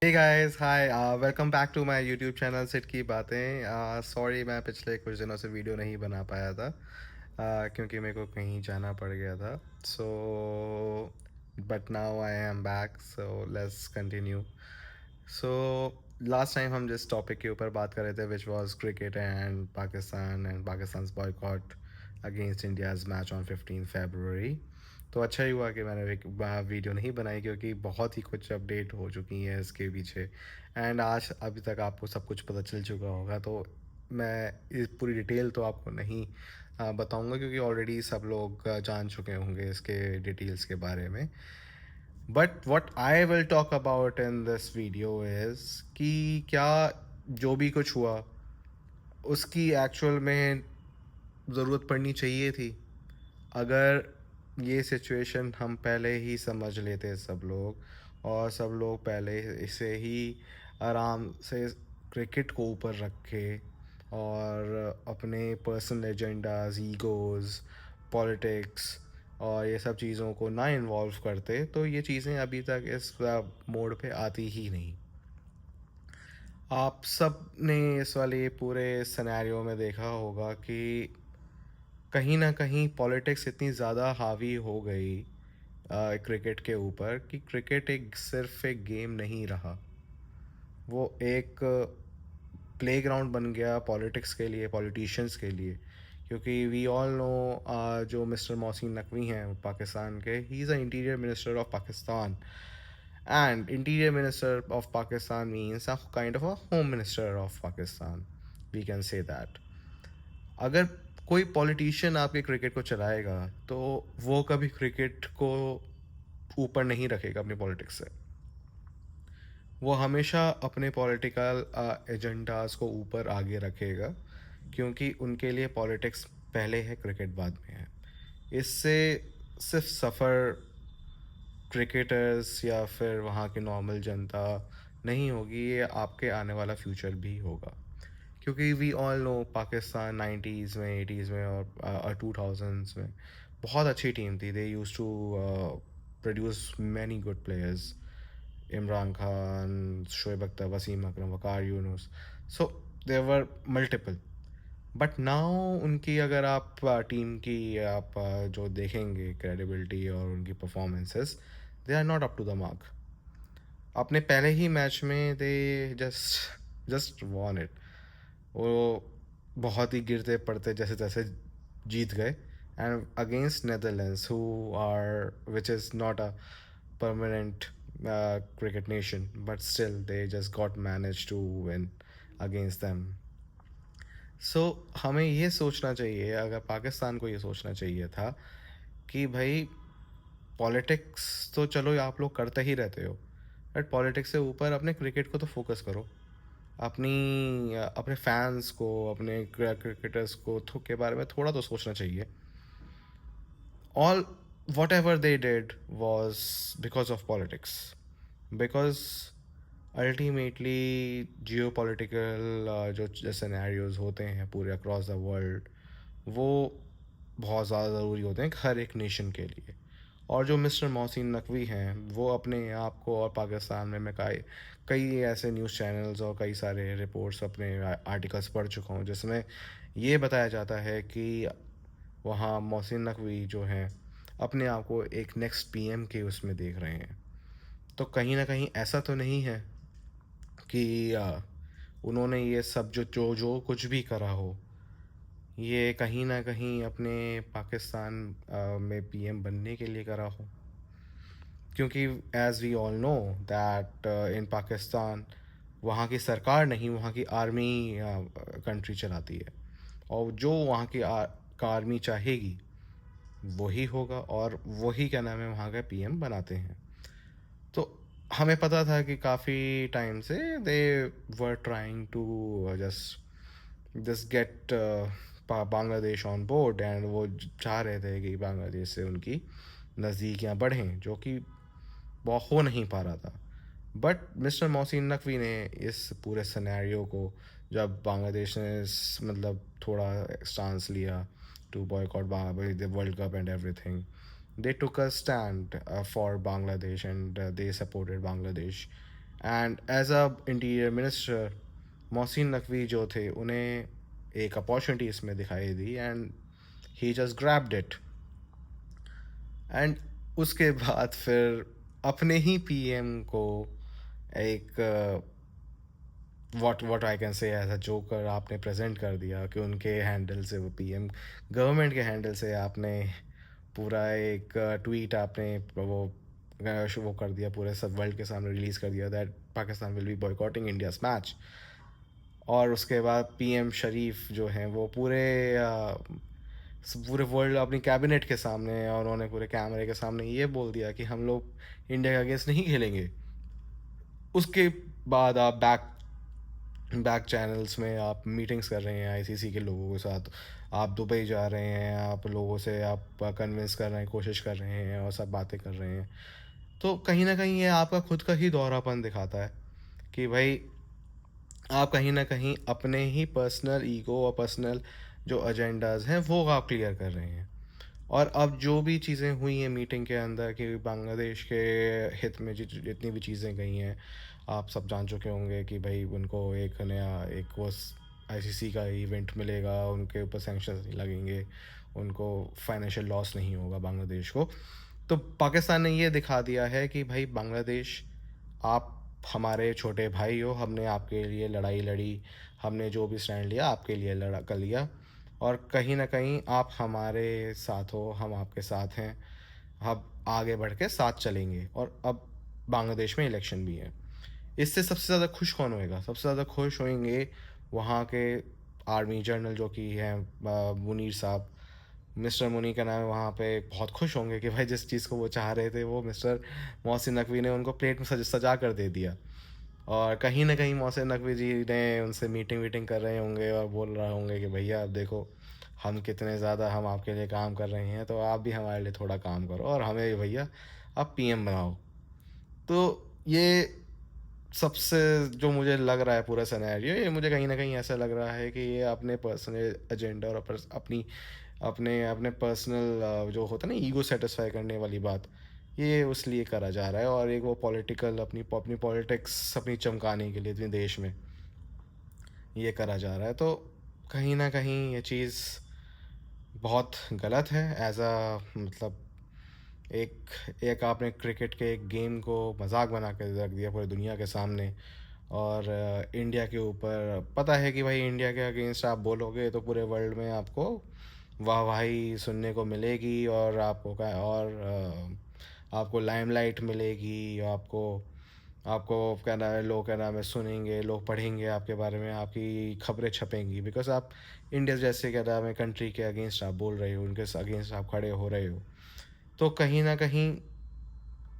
Hey guys hi welcome back to my YouTube channel सिट की बातें। सॉरी मैं पिछले कुछ दिनों से वीडियो नहीं बना पाया था क्योंकि मेरे को कहीं जाना पड़ गया था। So but now I am back, so let's continue. So last time हम जिस टॉपिक के ऊपर बात कर रहे थे which was cricket and Pakistan boycott against India's match on 15 फरवरी। तो अच्छा ही हुआ कि मैंने एक वीडियो नहीं बनाई क्योंकि बहुत ही कुछ अपडेट हो चुकी है इसके पीछे। एंड आज अभी तक आपको सब कुछ पता चल चुका होगा, तो मैं इस पूरी डिटेल तो आपको नहीं बताऊंगा क्योंकि ऑलरेडी सब लोग जान चुके होंगे इसके डिटेल्स के बारे में। But what I will talk about in this video is कि क्या जो भी कुछ हुआ उसकी एक्चुअल में ज़रूरत पड़नी चाहिए थी। अगर ये सिचुएशन हम पहले ही समझ लेते सब लोग और सब लोग पहले इसे ही आराम से क्रिकेट को ऊपर रखे और अपने पर्सनल एजेंडाज, ईगोज़, पॉलिटिक्स और ये सब चीज़ों को ना इन्वॉल्व करते तो ये चीज़ें अभी तक इस मोड़ पे आती ही नहीं। आप सब ने इस वाले पूरे सिनेरियो में देखा होगा कि कहीं ना कहीं पॉलिटिक्स इतनी ज़्यादा हावी हो गई क्रिकेट के ऊपर कि क्रिकेट एक सिर्फ एक गेम नहीं रहा, वो एक प्लेग्राउंड बन गया पॉलिटिक्स के लिए, पॉलिटिशियंस के लिए। क्योंकि वी ऑल नो जो मिस्टर मोहसिन नकवी हैं पाकिस्तान के, he is a interior minister of Pakistan. And interior minister of Pakistan means a kind of a home minister of Pakistan, we can say that. अगर कोई पॉलिटिशियन आपके क्रिकेट को चलाएगा तो वो कभी क्रिकेट को ऊपर नहीं रखेगा अपनी पॉलिटिक्स से। वो हमेशा अपने पॉलिटिकल एजेंडाज को ऊपर आगे रखेगा क्योंकि उनके लिए पॉलिटिक्स पहले है, क्रिकेट बाद में है। इससे सिर्फ सफ़र क्रिकेटर्स या फिर वहाँ की नॉर्मल जनता नहीं होगी, ये आपके आने वाला फ्यूचर भी होगा। क्योंकि we all no Pakistan 90s में, 80s में और 2000s में बहुत अच्छी टीम थी। They used to produce many good players, Imran Khan, Shoaib Akhtar, Wasim Akram, Waqar Younis. So they were multiple. But now उनकी अगर आप टीम की आप जो देखेंगे क्रेडिबिलिटी और उनकी performances, they are not up to the mark. अपने पहले ही मैच में they just just won it. वो बहुत ही गिरते पड़ते जैसे तैसे जीत गए and against Netherlands who are which is not a permanent cricket nation, but still they just got managed to win against them. सो हमें ये सोचना चाहिए, अगर पाकिस्तान को ये सोचना चाहिए था कि भाई पॉलिटिक्स तो चलो आप लोग करते ही रहते हो, बट पॉलिटिक्स से ऊपर अपने क्रिकेट को तो फोकस करो। अपने फैंस को, अपने क्रिकेटर्स को के बारे में थोड़ा तो सोचना चाहिए। All what ever they did was because of politics, because ultimately geo political जो सिनेरियोज होते हैं पूरे अक्रॉस द वर्ल्ड, वो बहुत ज़्यादा ज़रूरी होते हैं हर एक नेशन के लिए। और जो मिस्टर मोहसिन नकवी हैं वो अपने आप को, और पाकिस्तान में मैं कई कई ऐसे न्यूज़ चैनल्स और कई सारे रिपोर्ट्स, अपने आर्टिकल्स पढ़ चुका हूँ जिसमें ये बताया जाता है कि वहाँ मोहसिन नकवी जो हैं अपने आप को एक नेक्स्ट पीएम के उसमें देख रहे हैं। तो कहीं ना कहीं ऐसा तो नहीं है कि उन्होंने ये सब जो जो जो कुछ भी करा हो, ये कहीं ना कहीं अपने पाकिस्तान में पीएम बनने के लिए करा हो। क्योंकि as we all know that in Pakistan वहाँ की सरकार नहीं, वहाँ की आर्मी कंट्री चलाती है, और जो वहाँ की का आर्मी चाहेगी वही होगा और वही क्या नाम है वहाँ का पीएम बनाते हैं। तो हमें पता था कि काफ़ी टाइम से they were trying to just just get Bangladesh on board, and वो चाह रहे थे कि बांग्लादेश से उनकी नज़दीकियाँ बढ़ें, जो कि बहुत हो नहीं पा रहा था। बट मिस्टर मोहसिन नकवी ने इस पूरे सिनेरियो को, जब बांग्लादेश ने मतलब थोड़ा स्टांस लिया to boycott the world cup and everything, they took a stand for Bangladesh, and they supported Bangladesh and as a interior minister Mohsin Naqvi जो थे, उन्हें एक अपॉर्चुनिटी इसमें दिखाई दी and he just grabbed it. And उसके बाद फिर अपने ही पीएम को एक what I can say as a joker आपने प्रेजेंट कर दिया कि उनके हैंडल से, वो पीएम गवर्नमेंट के हैंडल से आपने पूरा एक ट्वीट आपने वो कर दिया, पूरे सब वर्ल्ड के सामने रिलीज़ कर दिया that Pakistan will be boycotting India's match. और उसके बाद पीएम शरीफ जो हैं वो पूरे वर्ल्ड अपनी कैबिनेट के सामने और उन्होंने पूरे कैमरे के सामने ये बोल दिया कि हम लोग इंडिया के अगेंस्ट नहीं खेलेंगे। उसके बाद आप बैक बैक चैनल्स में आप मीटिंग्स कर रहे हैं आईसीसी के लोगों के साथ, आप दुबई जा रहे हैं, आप लोगों से आप कन्विंस कर रहे हैं, कोशिश कर रहे हैं और सब बातें कर रहे हैं। तो कहीं ना कहीं ये आपका खुद का ही दोहरापन दिखाता है कि भाई आप कहीं ना कहीं अपने ही पर्सनल ईगो और पर्सनल जो एजेंडाज हैं वो आप क्लियर कर रहे हैं। और अब जो भी चीज़ें हुई हैं मीटिंग के अंदर कि बांग्लादेश के हित में जितनी भी चीज़ें गई हैं, आप सब जान चुके होंगे कि भाई उनको एक नया एक वो आईसीसी का इवेंट मिलेगा, उनके ऊपर सैंक्शंस नहीं लगेंगे, उनको फाइनेंशियल लॉस नहीं होगा बांग्लादेश को। तो पाकिस्तान ने ये दिखा दिया है कि भाई बांग्लादेश, आप हमारे छोटे भाई हो, हमने आपके लिए लड़ाई लड़ी, हमने जो भी स्टैंड लिया आपके लिए लड़ा कर लिया, और कहीं ना कहीं आप हमारे साथ हो, हम आपके साथ हैं, अब आगे बढ़ के साथ चलेंगे। और अब बांग्लादेश में इलेक्शन भी है। इससे सबसे ज़्यादा खुश कौन होएगा? सबसे ज़्यादा खुश होंगे वहाँ के आर्मी जनरल जो कि हैं मुनीर साहब, मिस्टर मुनी का नाम है वहाँ पे, बहुत खुश होंगे कि भाई जिस चीज़ को वो चाह रहे थे वो मिस्टर मोहसिन नकवी ने उनको प्लेट में सजा कर दे दिया। और कहीं ना कहीं मोहसिन नकवी जी ने उनसे मीटिंग वीटिंग कर रहे होंगे और बोल रहे होंगे कि भैया अब देखो हम कितने ज़्यादा हम आपके लिए काम कर रहे हैं, तो आप भी हमारे लिए थोड़ा काम करो और हमें भी भैया आप पीएम बनाओ। तो ये सबसे जो मुझे लग रहा है पूरा सिनेरियो, ये मुझे कहीं ना कहीं ऐसा लग रहा है कि ये अपने पर्सनल एजेंडा और अपनी अपने अपने पर्सनल जो होता है ना ईगो सेटिस्फाई करने वाली बात, ये उस लिए करा जा रहा है। और एक वो पॉलिटिकल अपनी अपनी पॉलिटिक्स अपनी चमकाने के लिए अपने देश में ये करा जा रहा है। तो कहीं ना कहीं ये चीज़ बहुत गलत है। एज अ मतलब एक एक आपने क्रिकेट के एक गेम को मजाक बना कर रख दिया पूरी दुनिया के सामने। और इंडिया के ऊपर पता है कि भाई इंडिया के अगेंस्ट आप बोलोगे तो पूरे वर्ल्ड में आपको वाहवाही सुनने को मिलेगी, और आपको लाइमलाइट मिलेगी, आपको आपको क्या नाम है, लोग क्या नाम है सुनेंगे, लोग पढ़ेंगे आपके बारे में, आपकी खबरें छपेंगी, बिकॉज आप इंडिया जैसे क्या नाम है कंट्री के अगेंस्ट आप बोल रहे हो, उनके अगेंस्ट आप खड़े हो रहे हो। तो कहीं ना कहीं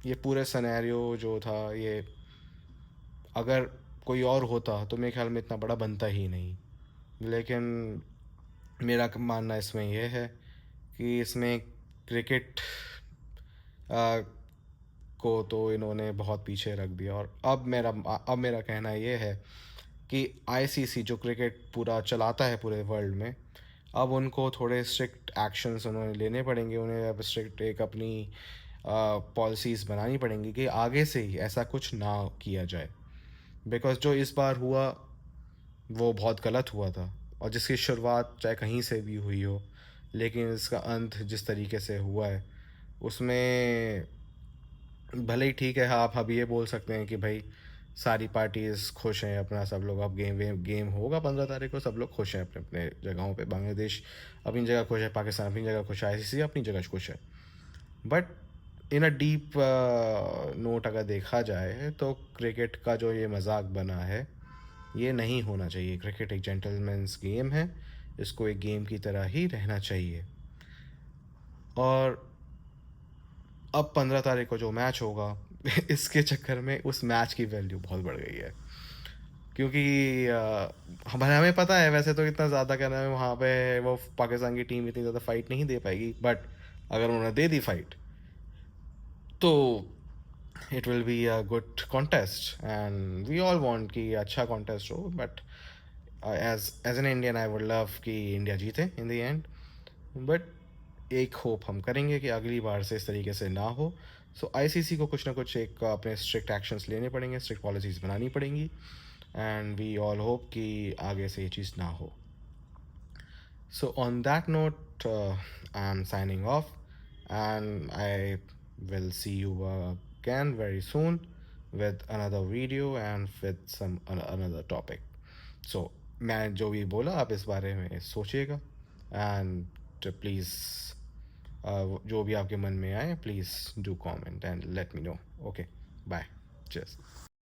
ये पूरे सिनेरियो जो था, ये अगर कोई और होता तो मेरे ख्याल में इतना बड़ा बनता ही नहीं। लेकिन मेरा मानना इसमें यह है कि इसमें क्रिकेट को तो इन्होंने बहुत पीछे रख दिया। और अब मेरा कहना ये है कि आईसीसी जो क्रिकेट पूरा चलाता है पूरे वर्ल्ड में, अब उनको थोड़े स्ट्रिक्ट एक्शंस उन्होंने लेने पड़ेंगे, उन्हें अब स्ट्रिक्ट एक अपनी पॉलिसीज़ बनानी पड़ेंगी कि आगे से ही ऐसा कुछ ना किया जाए। बिकॉज जो इस बार हुआ वो बहुत गलत हुआ था, और जिसकी शुरुआत चाहे कहीं से भी हुई हो, लेकिन इसका अंत जिस तरीके से हुआ है उसमें भले ही ठीक है, आप अब ये बोल सकते हैं कि भाई सारी पार्टीज खुश हैं, अपना सब लोग, अब गेम होगा 15 तारीख को, सब लोग खुश हैं अपने अपने जगहों पे, बांग्लादेश अपनी जगह खुश है, पाकिस्तान अपनी जगह खुश है, आईसीसी अपनी जगह खुश है। But in a deep note अगर देखा जाए तो क्रिकेट का जो ये मजाक बना है ये नहीं होना चाहिए। क्रिकेट एक जेंटलमैन्स गेम है, इसको एक गेम की तरह ही रहना चाहिए। और अब 15 तारीख को जो मैच होगा इसके चक्कर में उस मैच की वैल्यू बहुत बढ़ गई है। क्योंकि हमारे हमें पता है वैसे तो इतना ज़्यादा क्या नाम है वहाँ पे वो पाकिस्तान की टीम इतनी ज़्यादा फाइट नहीं दे पाएगी, बट अगर उन्होंने दे दी फाइट तो it will be a good contest and we all want कि अच्छा कॉन्टेस्ट हो। But as as an Indian I would love कि इंडिया जीते इन द एंड। बट एक होप हम करेंगे कि अगली बार से इस तरीके से ना हो, सो आईसीसी को कुछ ना कुछ एक अपने स्ट्रिक्ट एक्शंस लेने पड़ेंगे, स्ट्रिक्ट पॉलिसीज़ बनानी पड़ेंगी, एंड वी ऑल होप कि आगे से ये चीज़ ना हो. So, on that note, I'm signing off, and I will see you again very soon with another video and with some another topic. So, मैं जो भी बोला आप इस बारे में सोचिएगा, and please जो भी आपके मन में आए, please do comment and let me know. Okay, bye. Cheers.